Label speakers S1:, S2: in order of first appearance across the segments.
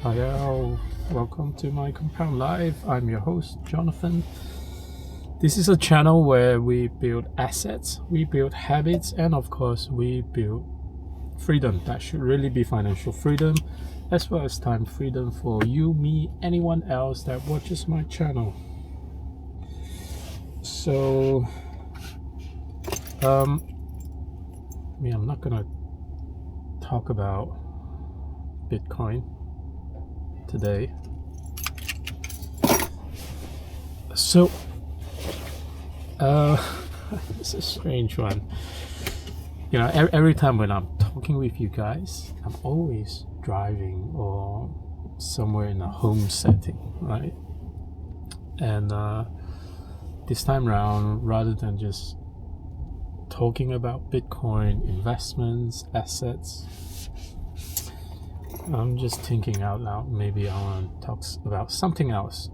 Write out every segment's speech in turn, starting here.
S1: Hiya, welcome to MyCompoundLife. I'm your host, Jonathan. This is a channel where we build assets, we build habits, and of course, we build freedom. That should really be financial freedom, as well as time freedom for you, me, anyone else that watches my channel. So, I'm not gonna talk about Bitcoin today. So, it's a strange one. You know, every time when I'm talking with you guys, I'm always driving or somewhere in a home setting, right? And this time around, rather than just talking about Bitcoin, investments, assets, I'm just thinking out loud. Maybe I want to talk about something else.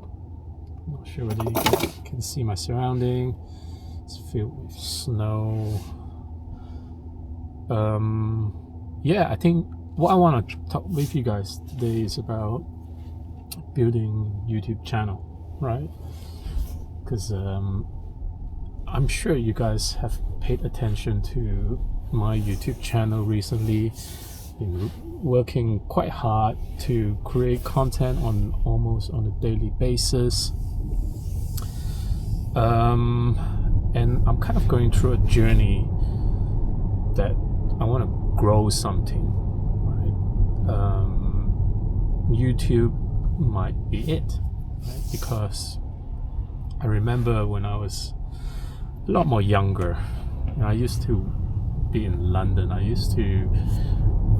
S1: I'm not sure whether you can see my surrounding. It's filled with snow. I think what I want to talk with you guys today is about building YouTube channel, right? Because I'm sure you guys have paid attention to my YouTube channel recently. Been working quite hard to create content almost on a daily basis. And I'm kind of going through a journey that I want to grow something, right? YouTube might be it, right? Because I remember when I was a lot more younger, I used to be in London. I used to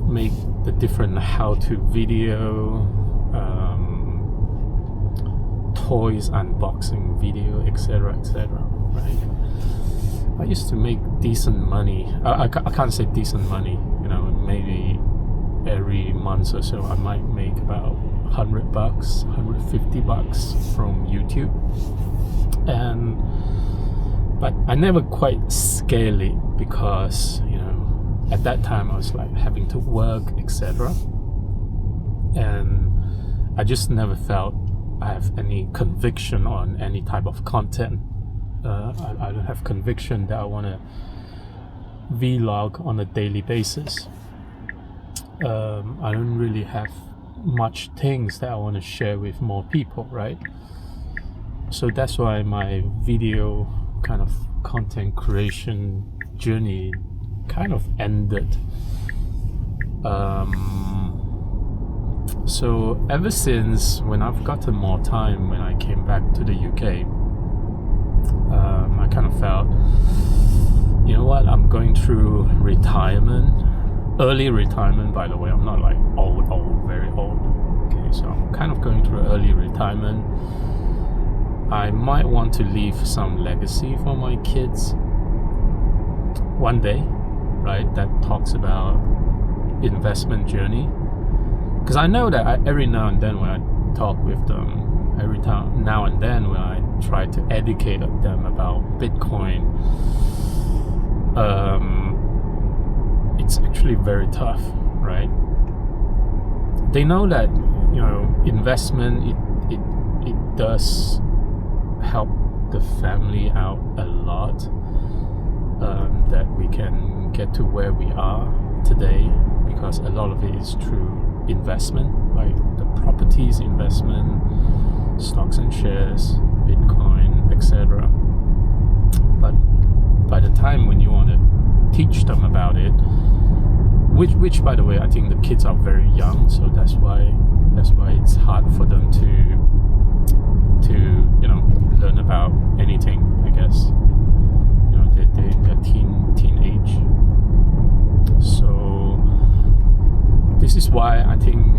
S1: make the different how-to video, toys unboxing video, etc., right? I used to make decent money. I can't say decent money, maybe every month or so I might make about $100, $150 from YouTube. But I never quite scale it because, at that time I was like having to work, etc. And I just never felt I have any conviction on any type of content. I don't have conviction that I want to vlog on a daily basis. I don't really have much things that I want to share with more people, right? So that's why my video kind of content creation journey kind of ended. So ever since when I've gotten more time, when I came back to the UK, I kind of felt, you know what, I'm going through retirement, early retirement, by the way. I'm not like old, very old. Okay, so I'm kind of going through early retirement. I might want to leave some legacy for my kids one day, right? That talks about investment journey. Because I know that every now and then when I talk with them, every time now and then when I try to educate them about Bitcoin, it's actually very tough, right? They know that investment it does help the family out a lot, that we can get to where we are today, because a lot of it is through investment, like the properties investment, stocks and shares, Bitcoin, etc. But by the time when you want to teach them about it, which by the way I think the kids are very young, so that's why it's hard for them to learn about anything, I guess. They're teenage. So this is why I think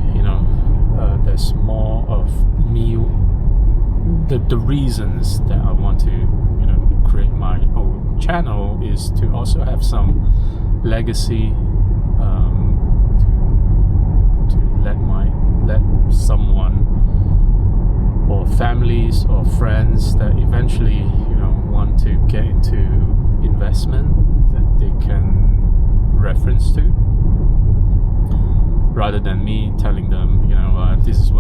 S1: there's more of me. The reasons that I want to create my own channel is to also have some legacy, to let someone or families or friends that eventually want to get into investment, that they can reference to, rather than me telling them, this is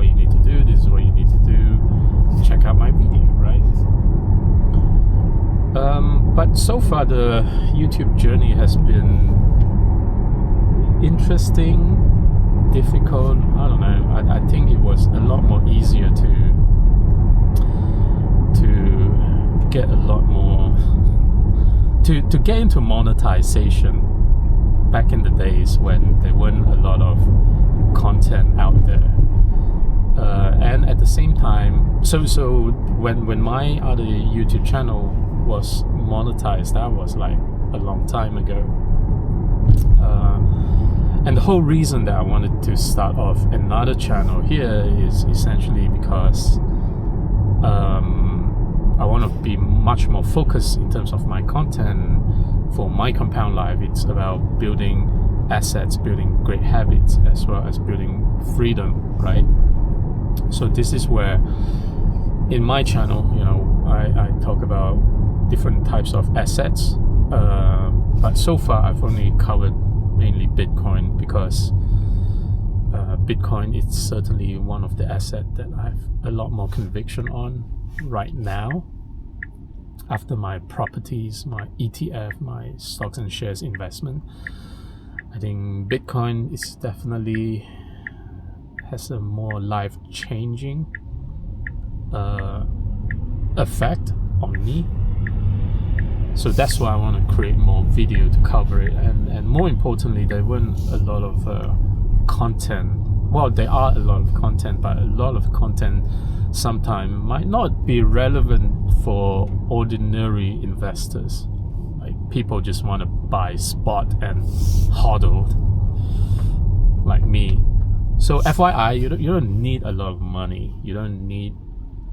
S1: so far the YouTube journey has been interesting, difficult. I don't know. I think it was a lot more easier to get a lot more to get into monetization back in the days when there weren't a lot of content out there. And at the same time, so when my other YouTube channel was monetized, that was like a long time ago. And the whole reason that I wanted to start off another channel here is essentially because I want to be much more focused in terms of my content. For My Compound Life, it's about building assets, building great habits, as well as building freedom, right? So this is where in my channel, I talk about different types of assets, but so far I've only covered mainly Bitcoin, because Bitcoin is certainly one of the assets that I have a lot more conviction on right now, after my properties, my ETF, my stocks and shares investment. I think Bitcoin is definitely has a more life-changing effect on me. So that's why I want to create more video to cover it, and more importantly, there weren't a lot of content. Well, there are a lot of content, but a lot of content sometimes might not be relevant for ordinary investors. Like, people just want to buy spot and hodl, like me. So FYI, you don't need a lot of money. You don't need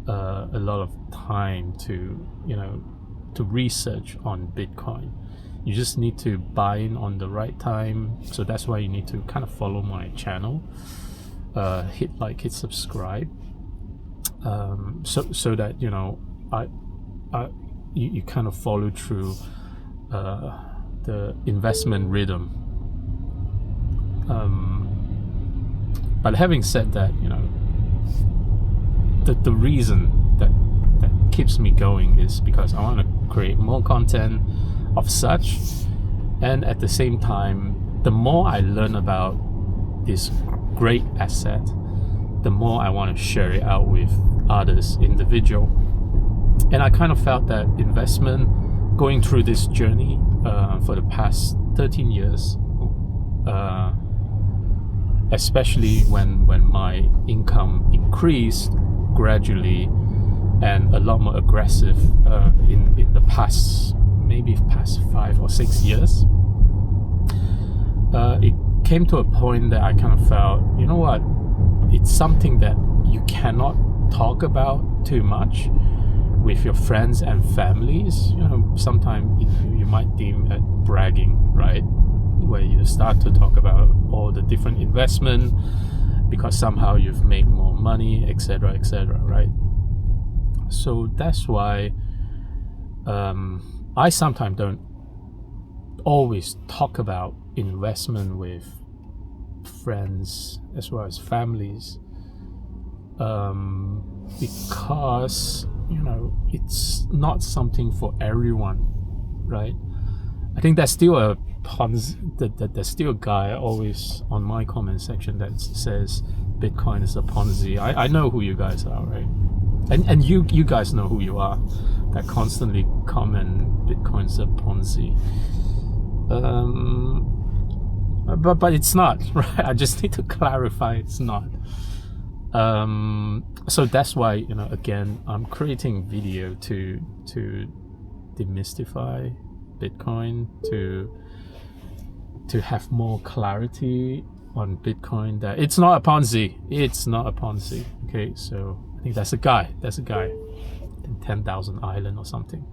S1: a lot of time to research on Bitcoin. You just need to buy in on the right time. So that's why you need to kind of follow my channel, hit like, hit subscribe, so that you kind of follow through the investment rhythm. But having said that, the reason that keeps me going is because I want to create more content of such, and at the same time, the more I learn about this great asset, the more I want to share it out with others, individual. And I kind of felt that investment, going through this journey for the past 13 years, especially when my income increased gradually and a lot more aggressive in the past 5 or 6 years, it came to a point that I kind of felt, you know what, it's something that you cannot talk about too much with your friends and families. Sometimes you might deem it bragging, right? Where you start to talk about all the different investment because somehow you've made more money, etc., right? So that's why I sometimes don't always talk about investment with friends as well as families, because it's not something for everyone, right? I think there's still a there's still a guy always on my comment section that says Bitcoin is a Ponzi. I know who you guys are, right? And you guys know who you are, that constantly comment Bitcoin's a Ponzi. But it's not, right? I just need to clarify it's not. So that's why, again, I'm creating video to demystify Bitcoin, to have more clarity on Bitcoin, that it's not a Ponzi. It's not a Ponzi. Okay, so I think that's a guy in 10,000 Island or something.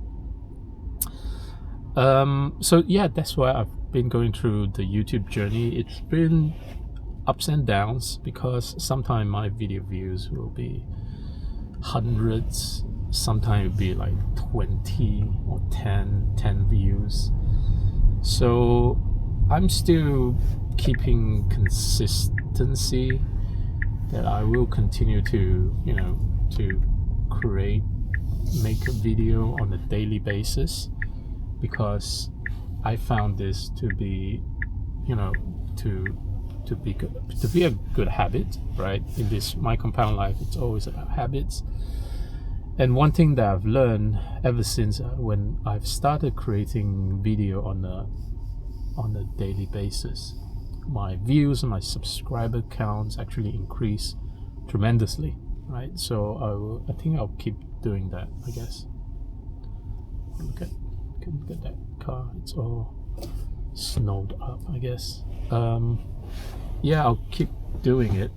S1: So yeah, that's why I've been going through the YouTube journey. It's been ups and downs, because sometimes my video views will be hundreds, sometimes it'll be like 20 or 10 views. So I'm still keeping consistency, that I will continue to make a video on a daily basis, because I found this to be, you know, to be a good habit, right? In this My Compound Life, it's always about habits. And one thing that I've learned ever since when I've started creating video on a daily basis, my views and my subscriber counts actually increase tremendously, right? So I think I'll keep doing that, I guess. Look at that car, it's all snowed up, I guess. Yeah, I'll keep doing it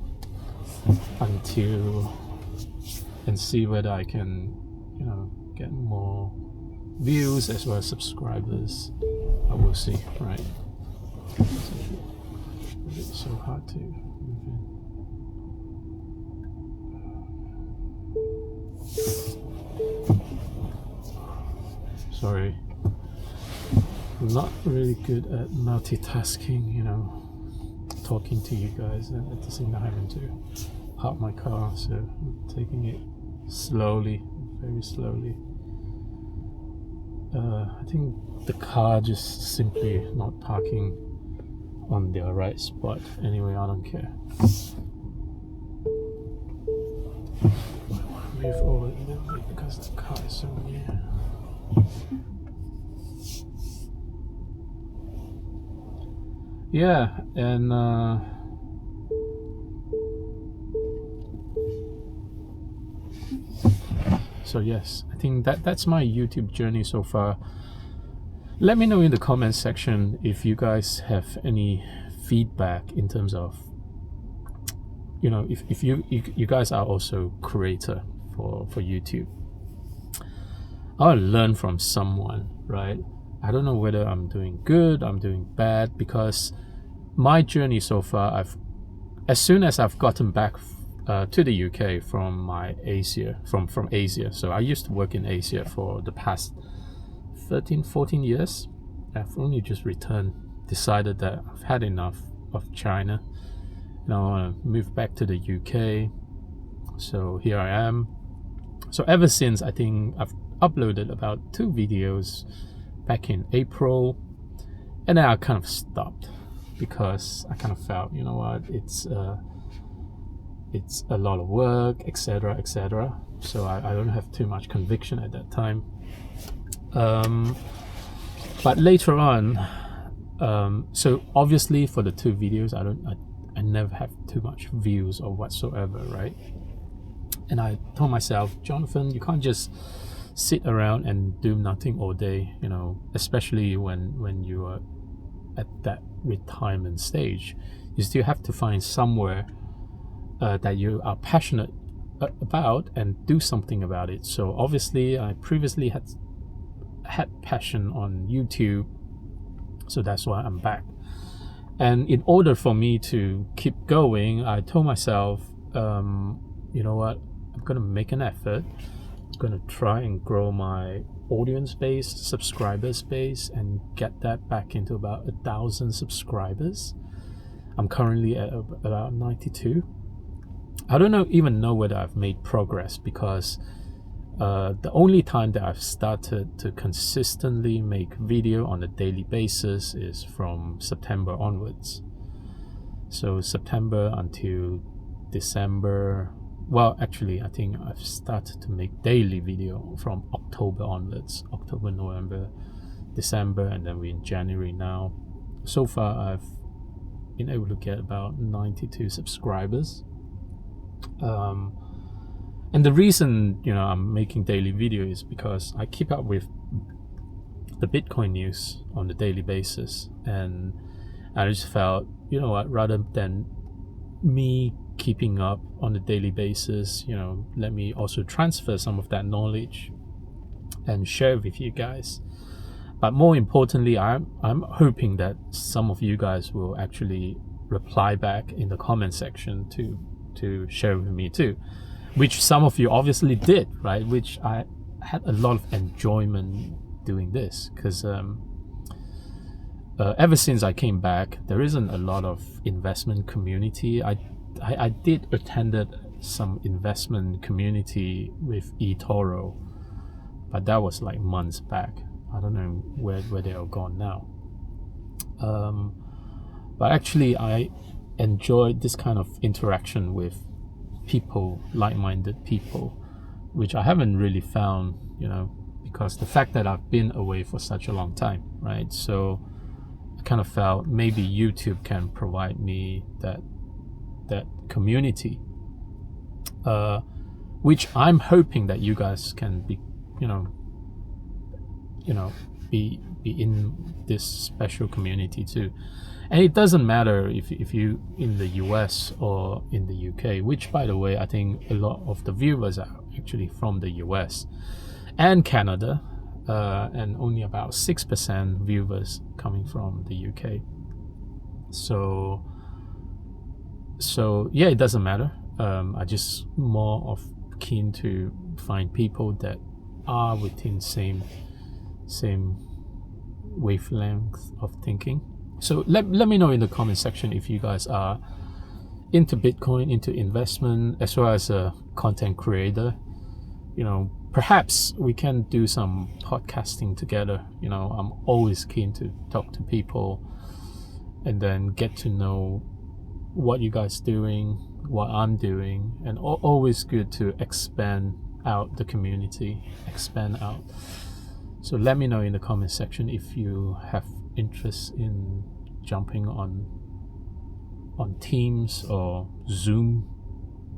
S1: until and see whether I can, you know, get more views as well as subscribers. I will see, right? It's so hard to move in. Sorry, I'm not really good at multitasking, you know, talking to you guys and at the same time having to park my car, so I'm taking it slowly, very slowly. I think the car just simply not parking on the right spot. Anyway, I don't care. I want to move over a little bit because the car is so near. Yeah, and so yes, I think that's my YouTube journey so far. Let me know in the comment section if you guys have any feedback in terms of, you know, if you guys are also creator for YouTube. I want to learn from someone, right? I don't know whether I'm doing good, I'm doing bad, because my journey so far, as soon as I've gotten back to the UK from Asia. So I used to work in Asia for the past 13-14 years. I've only just returned, decided that I've had enough of China. Now I want to move back to the UK. So here I am. So ever since, I think I've uploaded about 2 videos back in April, and then I kind of stopped because I kind of felt, you know what, it's a lot of work, etc., etc. So I don't have too much conviction at that time. But later on, so obviously for the 2 videos, I never have too much views or whatsoever, right? And I told myself, Jonathan, you can't just sit around and do nothing all day, you know, especially when you are at that retirement stage. You still have to find somewhere that you are passionate about and do something about it. So obviously I previously had passion on YouTube, so that's why I'm back. And in order for me to keep going, I told myself, you know what, I'm gonna make an effort. I'm gonna try and grow my audience base, subscribers base, and get that back into about 1,000 subscribers. I'm currently at about 92. I don't even know whether I've made progress, because the only time that I've started to consistently make video on a daily basis is from September onwards. So September until December. Well, actually, I think I've started to make daily video from October onwards. October, November, December, and then we're in January now. So far, I've been able to get about 92 subscribers. And the reason, you know, I'm making daily video is because I keep up with the Bitcoin news on a daily basis, and I just felt, you know what, rather than me keeping up on a daily basis, you know, let me also transfer some of that knowledge and share with you guys. But more importantly, I'm hoping that some of you guys will actually reply back in the comment section to share with me too, which some of you obviously did, right? Which I had a lot of enjoyment doing this, because ever since I came back, there isn't a lot of investment community. I did attended some investment community with eToro, but that was like months back. I don't know where they are gone now. But actually, I enjoy this kind of interaction with people, like-minded people, which I haven't really found, because the fact that I've been away for such a long time, right? So I kind of felt maybe YouTube can provide me that community, which I'm hoping that you guys can be, be in this special community too. And it doesn't matter if you in the US or in the UK, which, by the way, I think a lot of the viewers are actually from the US and Canada, and only about 6% viewers coming from the UK. So yeah, it doesn't matter. I just more of keen to find people that are within same wavelength of thinking. So let me know in the comment section if you guys are into Bitcoin, into investment, as well as a content creator. Perhaps we can do some podcasting together. I'm always keen to talk to people and then get to know what you guys doing, what I'm doing, and always good to expand out the community, expand out. So let me know in the comment section if you have interest in jumping on Teams or Zoom.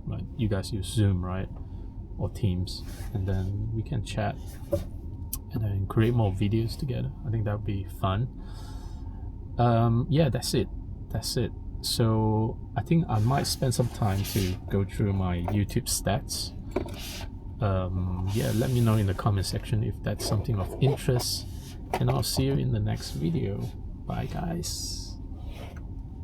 S1: Right? You guys use Zoom, right? Or Teams, and then we can chat and then create more videos together. I think that would be fun. Yeah, that's it. So I think I might spend some time to go through my YouTube stats. Yeah, let me know in the comment section if that's something of interest, and I'll see you in the next video. Bye guys.